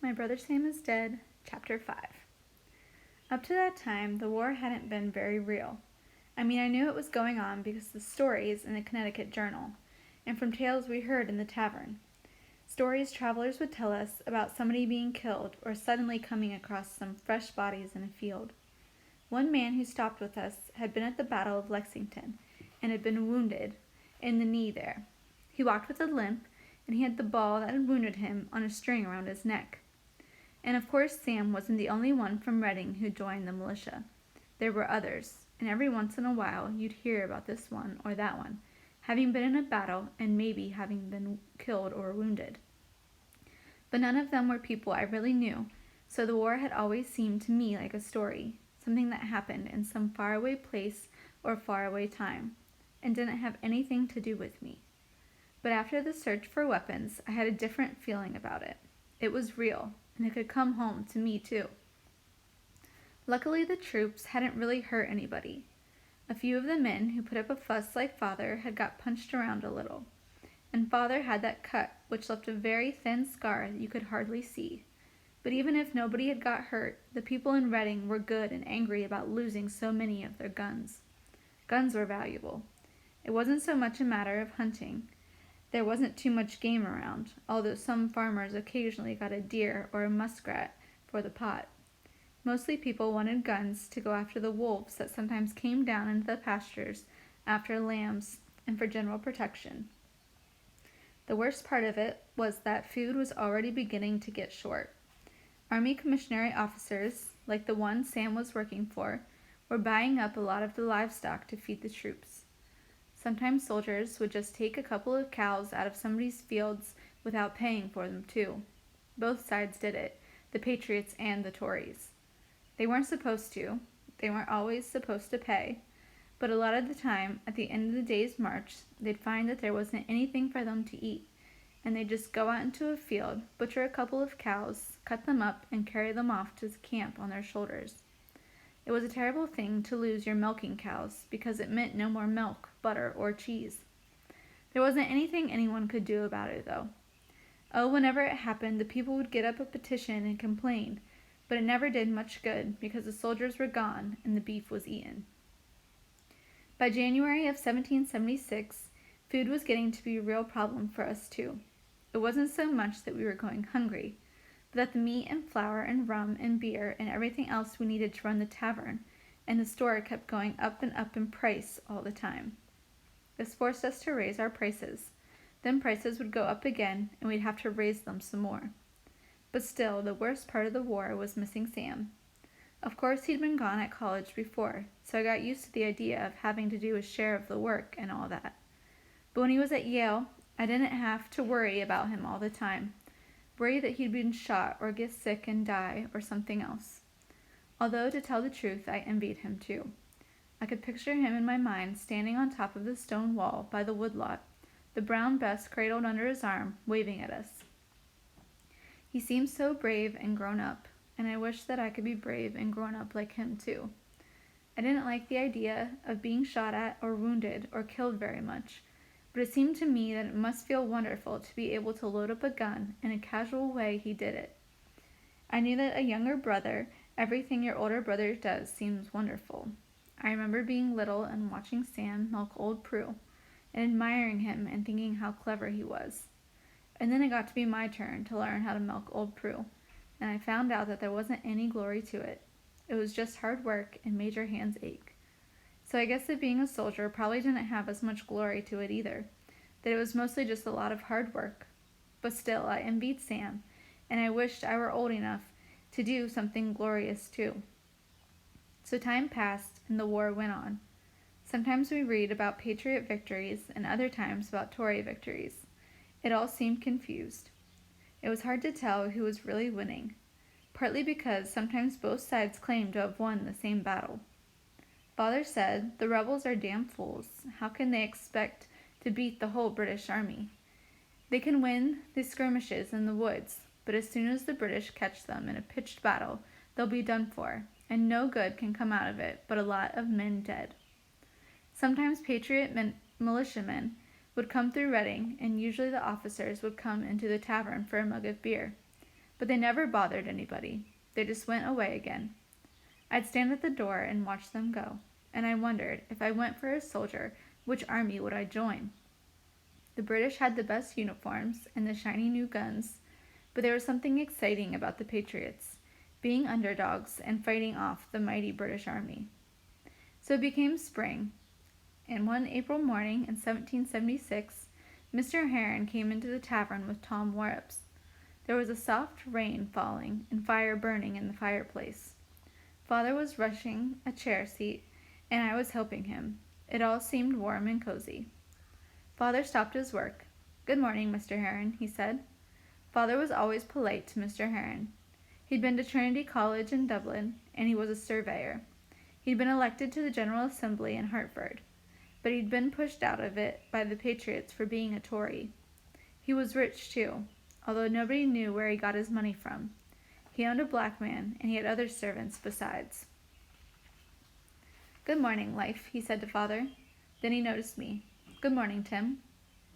My Brother Sam is Dead, Chapter 5. Up to that time, the war hadn't been very real. I knew it was going on because of the stories in the Connecticut Journal, and from tales we heard in the tavern. Stories travelers would tell us about somebody being killed or suddenly coming across some fresh bodies in a field. One man who stopped with us had been at the Battle of Lexington and had been wounded in the knee there. He walked with a limp, and he had the ball that had wounded him on a string around his neck. And of course Sam wasn't the only one from Reading who joined the militia. There were others, and every once in a while you'd hear about this one or that one, having been in a battle and maybe having been killed or wounded. But none of them were people I really knew, so the war had always seemed to me like a story, something that happened in some faraway place or faraway time, and didn't have anything to do with me. But after the search for weapons, I had a different feeling about it. It was real, and it could come home to me too. Luckily, the troops hadn't really hurt anybody. A few of the men who put up a fuss like Father had got punched around a little, and Father had that cut which left a very thin scar that you could hardly see. But even if nobody had got hurt, the people in Reading were good and angry about losing so many of their guns. Guns were valuable. It wasn't so much a matter of hunting. There wasn't too much game around, although some farmers occasionally got a deer or a muskrat for the pot. Mostly people wanted guns to go after the wolves that sometimes came down into the pastures after lambs and for general protection. The worst part of it was that food was already beginning to get short. Army commissary officers, like the one Sam was working for, were buying up a lot of the livestock to feed the troops. Sometimes soldiers would just take a couple of cows out of somebody's fields without paying for them too. Both sides did it, the Patriots and the Tories. They weren't supposed to. They weren't always supposed to pay. But a lot of the time, at the end of the day's march, they'd find that there wasn't anything for them to eat, and they'd just go out into a field, butcher a couple of cows, cut them up, and carry them off to the camp on their shoulders. It was a terrible thing to lose your milking cows, because it meant no more milk, butter, or cheese. There wasn't anything anyone could do about it, though. Oh, whenever it happened, the people would get up a petition and complain, but it never did much good, because the soldiers were gone and the beef was eaten. By January of 1776, food was getting to be a real problem for us too. It wasn't so much that we were going hungry, but that the meat and flour and rum and beer and everything else we needed to run the tavern and the store kept going up and up in price all the time. This forced us to raise our prices. Then prices would go up again, and we'd have to raise them some more. But still, the worst part of the war was missing Sam. Of course, he'd been gone at college before, so I got used to the idea of having to do a share of the work and all that. But when he was at Yale, I didn't have to worry about him all the time. Worry that he'd been shot or get sick and die or something else. Although, to tell the truth, I envied him too. I could picture him in my mind standing on top of the stone wall by the woodlot, the brown Bess cradled under his arm, waving at us. He seemed so brave and grown up, and I wished that I could be brave and grown up like him too. I didn't like the idea of being shot at or wounded or killed very much, but it seemed to me that it must feel wonderful to be able to load up a gun in a casual way he did it. I knew that a younger brother, everything your older brother does seems wonderful. I remember being little and watching Sam milk old Prue, and admiring him and thinking how clever he was. And then it got to be my turn to learn how to milk old Prue, and I found out that there wasn't any glory to it. It was just hard work and made your hands ache. So I guess that being a soldier probably didn't have as much glory to it either, that it was mostly just a lot of hard work. But still, I envied Sam, and I wished I were old enough to do something glorious too. So time passed, and the war went on. Sometimes we read about Patriot victories, and other times about Tory victories. It all seemed confused. It was hard to tell who was really winning, partly because sometimes both sides claimed to have won the same battle. Father said, "The rebels are damn fools. How can they expect to beat the whole British army? They can win the skirmishes in the woods, but as soon as the British catch them in a pitched battle, they'll be done for, and no good can come out of it but a lot of men dead." Sometimes Patriot militiamen would come through Reading, and usually the officers would come into the tavern for a mug of beer. but they never bothered anybody. They just went away again. I'd stand at the door and watch them go, and I wondered, if I went for a soldier, which army would I join? The British had the best uniforms and the shiny new guns, but there was something exciting about the Patriots, being underdogs and fighting off the mighty British Army. So it became spring, and one April morning in 1776, Mr. Heron came into the tavern with Tom Worps. There was a soft rain falling and fire burning in the fireplace. Father was rushing a chair seat, and I was helping him. It all seemed warm and cozy. Father stopped his work. "Good morning, Mr. Heron," he said. Father was always polite to Mr. Heron. He'd been to Trinity College in Dublin, and he was a surveyor. He'd been elected to the General Assembly in Hartford, but he'd been pushed out of it by the Patriots for being a Tory. He was rich, too, although nobody knew where he got his money from. He owned a black man, and he had other servants besides. "Good morning, Life," he said to Father. Then he noticed me. "Good morning, Tim."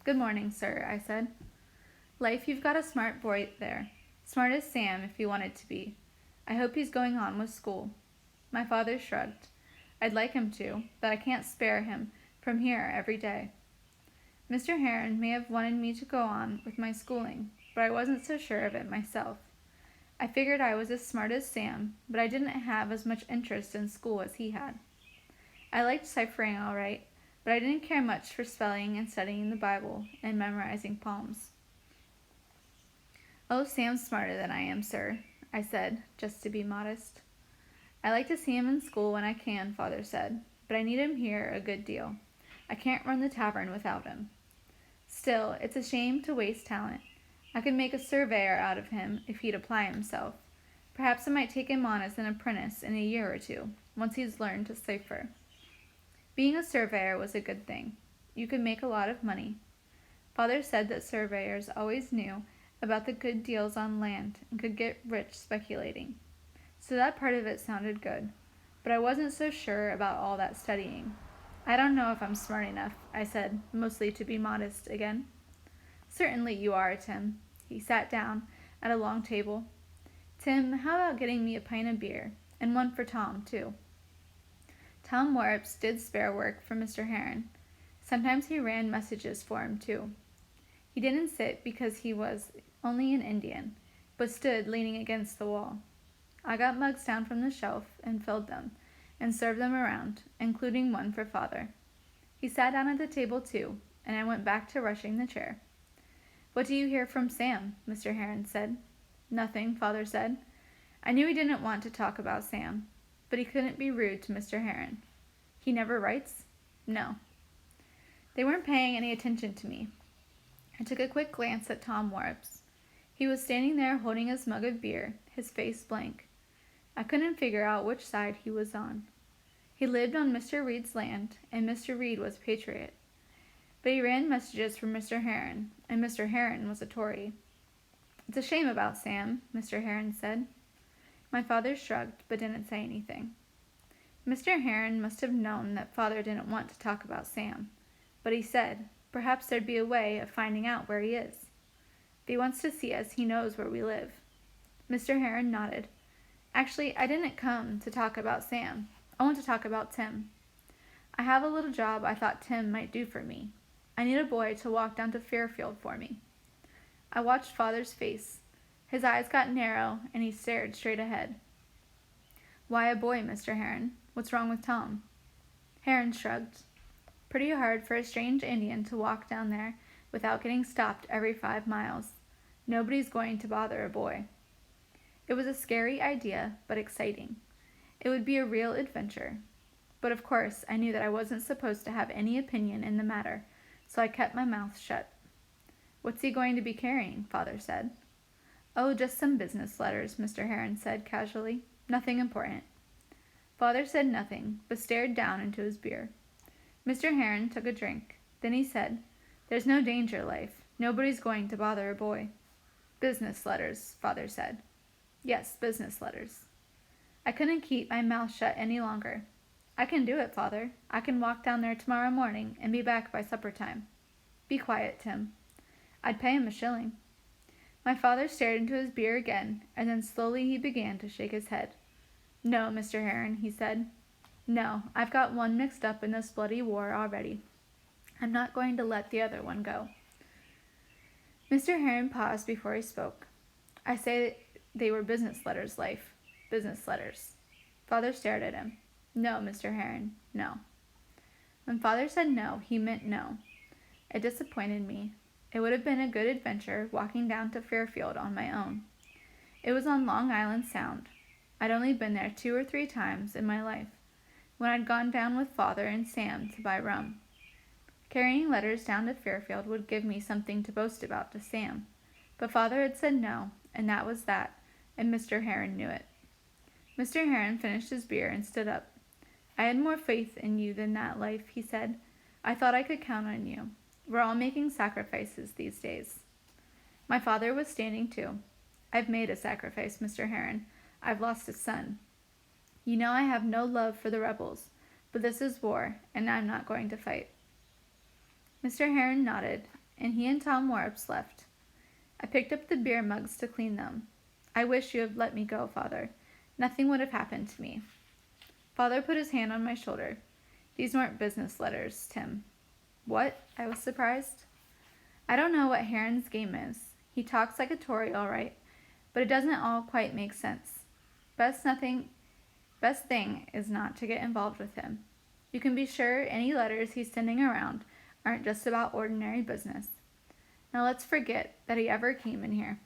"Good morning, sir," I said. "Life, you've got a smart boy there. Smart as Sam, if he wanted to be. I hope he's going on with school." My father shrugged. "I'd like him to, but I can't spare him from here every day." Mr. Heron may have wanted me to go on with my schooling, but I wasn't so sure of it myself. I figured I was as smart as Sam, but I didn't have as much interest in school as he had. I liked ciphering all right, but I didn't care much for spelling and studying the Bible and memorizing poems. "Oh, Sam's smarter than I am, sir," I said, just to be modest. "I like to see him in school when I can," Father said, "but I need him here a good deal. I can't run the tavern without him. Still, it's a shame to waste talent. I could make a surveyor out of him if he'd apply himself. Perhaps I might take him on as an apprentice in a year or two, once he's learned to cipher." Being a surveyor was a good thing. You could make a lot of money. Father said that surveyors always knew about the good deals on land and could get rich speculating. So that part of it sounded good, but I wasn't so sure about all that studying. "I don't know if I'm smart enough," I said, mostly to be modest again. "Certainly you are, Tim." He sat down at a long table. "Tim, how about getting me a pint of beer, and one for Tom, too?" Tom Worps did spare work for Mr. Heron. Sometimes he ran messages for him, too. He didn't sit because he was only an Indian, but stood leaning against the wall. I got mugs down from the shelf and filled them, and served them around, including one for Father. He sat down at the table, too, and I went back to rushing the chair. "What do you hear from Sam?" Mr. Heron said. "Nothing," Father said. I knew he didn't want to talk about Sam, but he couldn't be rude to Mr. Heron. "He never writes?" "No." They weren't paying any attention to me. I took a quick glance at Tom Worps. He was standing there holding his mug of beer, his face blank. I couldn't figure out which side he was on. He lived on Mr. Reed's land, and Mr. Reed was a patriot. But he ran messages for Mr. Heron, and Mr. Heron was a Tory. "It's a shame about Sam," Mr. Heron said. My father shrugged, but didn't say anything. Mr. Heron must have known that Father didn't want to talk about Sam, but he said, "Perhaps there'd be a way of finding out where he is. If he wants to see us, he knows where we live." Mr. Heron nodded. "Actually, I didn't come to talk about Sam. I want to talk about Tim. I have a little job I thought Tim might do for me. I need a boy to walk down to Fairfield for me." I watched Father's face. His eyes got narrow, and he stared straight ahead. "Why a boy, Mr. Heron? What's wrong with Tom?" Heron shrugged. "Pretty hard for a strange Indian to walk down there without getting stopped every 5 miles. Nobody's going to bother a boy." It was a scary idea, but exciting. It would be a real adventure. But of course, I knew that I wasn't supposed to have any opinion in the matter, so I kept my mouth shut. "What's he going to be carrying?" Father said. "Oh, just some business letters," Mr. Heron said casually. "Nothing important." Father said nothing, but stared down into his beer. Mr. Heron took a drink. Then he said, "There's no danger, Life. Nobody's going to bother a boy." "Business letters," Father said. "Yes, business letters." I couldn't keep my mouth shut any longer. "I can do it, Father. I can walk down there tomorrow morning and be back by supper time." "Be quiet, Tim." "I'd pay him a shilling." My father stared into his beer again, and then slowly he began to shake his head. "No, Mr. Heron," he said. "No, I've got one mixed up in this bloody war already. I'm not going to let the other one go." Mr. Heron paused before he spoke. "I say they were business letters, Life. Business letters." Father stared at him. "No, Mr. Heron, no." When Father said no, he meant no. It disappointed me. It would have been a good adventure walking down to Fairfield on my own. It was on Long Island Sound. I'd only been there 2 or 3 times in my life, when I'd gone down with Father and Sam to buy rum. Carrying letters down to Fairfield would give me something to boast about to Sam, but Father had said no, and that was that, and Mr. Heron knew it. Mr. Heron finished his beer and stood up. "I had more faith in you than that, Life," he said. "I thought I could count on you. We're all making sacrifices these days." My father was standing too. "I've made a sacrifice, Mr. Heron. I've lost a son. You know I have no love for the rebels, but this is war, and I'm not going to fight." Mr. Heron nodded, and he and Tom Morris left. I picked up the beer mugs to clean them. "I wish you had let me go, Father. Nothing would have happened to me." Father put his hand on my shoulder. "These weren't business letters, Tim." "What?" I was surprised. "I don't know what Heron's game is. He talks like a Tory, all right, but it doesn't all quite make sense. Best thing is not to get involved with him. You can be sure any letters he's sending around aren't just about ordinary business. Now let's forget that he ever came in here."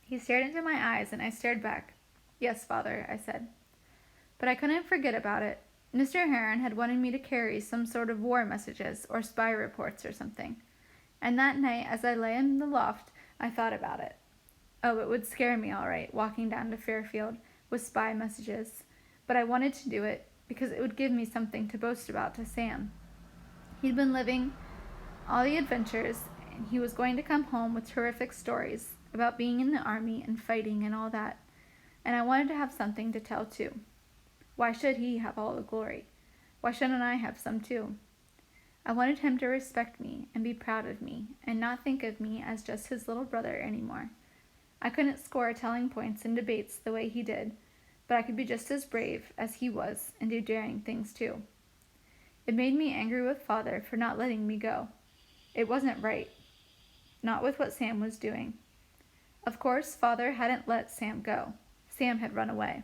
He stared into my eyes, and I stared back. "Yes, Father," I said. But I couldn't forget about it. Mr. Heron had wanted me to carry some sort of war messages or spy reports or something. And that night, as I lay in the loft, I thought about it. Oh, it would scare me all right, walking down to Fairfield with spy messages. But I wanted to do it because it would give me something to boast about to Sam. He'd been living all the adventures, and he was going to come home with terrific stories about being in the army and fighting and all that. And I wanted to have something to tell too. Why should he have all the glory? Why shouldn't I have some too? I wanted him to respect me and be proud of me and not think of me as just his little brother anymore. I couldn't score telling points in debates the way he did, but I could be just as brave as he was and do daring things too. It made me angry with Father for not letting me go. It wasn't right. Not with what Sam was doing. Of course, Father hadn't let Sam go. Sam had run away.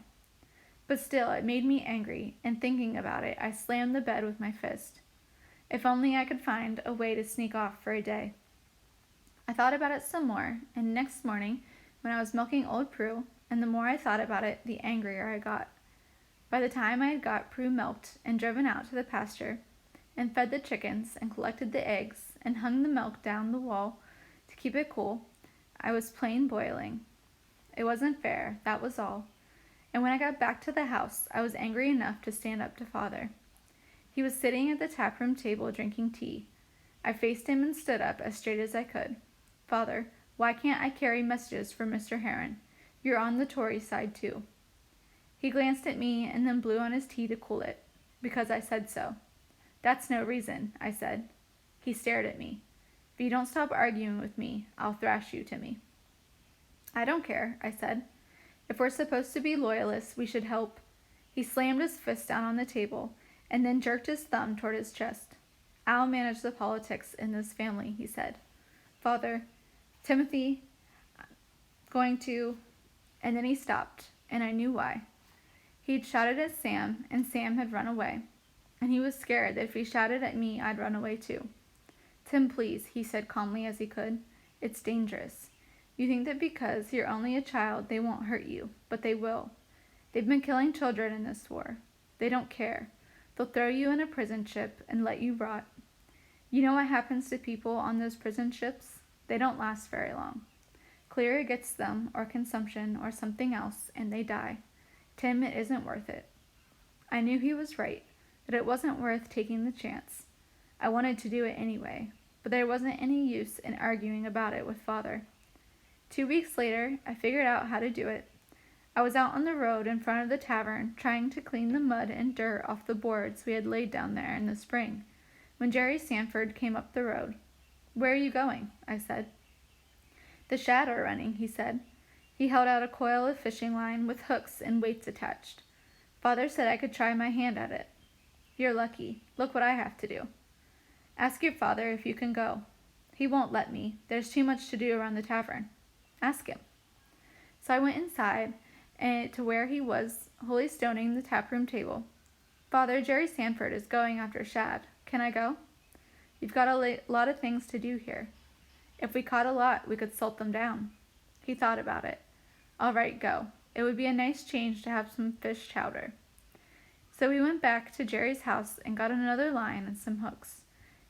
But still, it made me angry, and thinking about it, I slammed the bed with my fist. If only I could find a way to sneak off for a day. I thought about it some more, and next morning, when I was milking old Prue, and the more I thought about it, the angrier I got. By the time I had got Prue milked and driven out to the pasture, and fed the chickens, and collected the eggs, and hung the milk down the wall to keep it cool, I was plain boiling. It wasn't fair, that was all. And when I got back to the house, I was angry enough to stand up to Father. He was sitting at the taproom table drinking tea. I faced him and stood up as straight as I could. "Father, why can't I carry messages for Mr. Heron? You're on the Tory side too." He glanced at me and then blew on his tea to cool it. "Because I said so." "That's no reason," I said. He stared at me. "If you don't stop arguing with me, I'll thrash you, Timmy." "I don't care," I said. "If we're supposed to be loyalists, we should help." He slammed his fist down on the table and then jerked his thumb toward his chest. "I'll manage the politics in this family," he said. "Father, Timothy, going to..." And then he stopped, and I knew why. He'd shouted at Sam, and Sam had run away. And he was scared that if he shouted at me, I'd run away too. "Tim, please," he said calmly as he could. "It's dangerous. You think that because you're only a child they won't hurt you, but they will. They've been killing children in this war. They don't care. They'll throw you in a prison ship and let you rot. You know what happens to people on those prison ships? They don't last very long. Cholera gets them, or consumption, or something else, and they die. Tim, it isn't worth it." I knew he was right, that it wasn't worth taking the chance. I wanted to do it anyway, but there wasn't any use in arguing about it with Father. 2 weeks later, I figured out how to do it. I was out on the road in front of the tavern trying to clean the mud and dirt off the boards we had laid down there in the spring, when Jerry Sanford came up the road. "Where are you going?" I said. The shad are running, he said. He held out a coil of fishing line with hooks and weights attached. Father said I could try my hand at it. You're lucky. Look what I have to do. Ask your father if you can go. He won't let me. There's too much to do around the tavern. Ask him. So I went inside and to where he was holy stoning the taproom table. Father, Jerry Sanford is going after shad. Can I go? You've got a lot of things to do here. If we caught a lot, we could salt them down. He thought about it. All right, go. It would be a nice change to have some fish chowder. So we went back to Jerry's house and got another line and some hooks,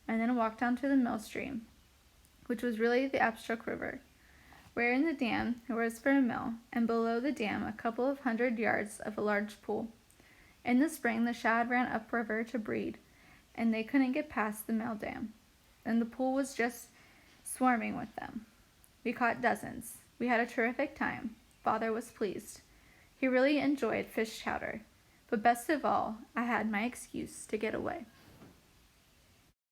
and then walked down to the mill stream, which was really the Abstruck River, where in the dam there was for a mill, and below the dam a couple of 100 yards of a large pool. In the spring the shad ran upriver to breed, and they couldn't get past the mill dam, and the pool was just swarming with them. We caught dozens. We had a terrific time. Father was pleased. He really enjoyed fish chowder. But best of all, I had my excuse to get away.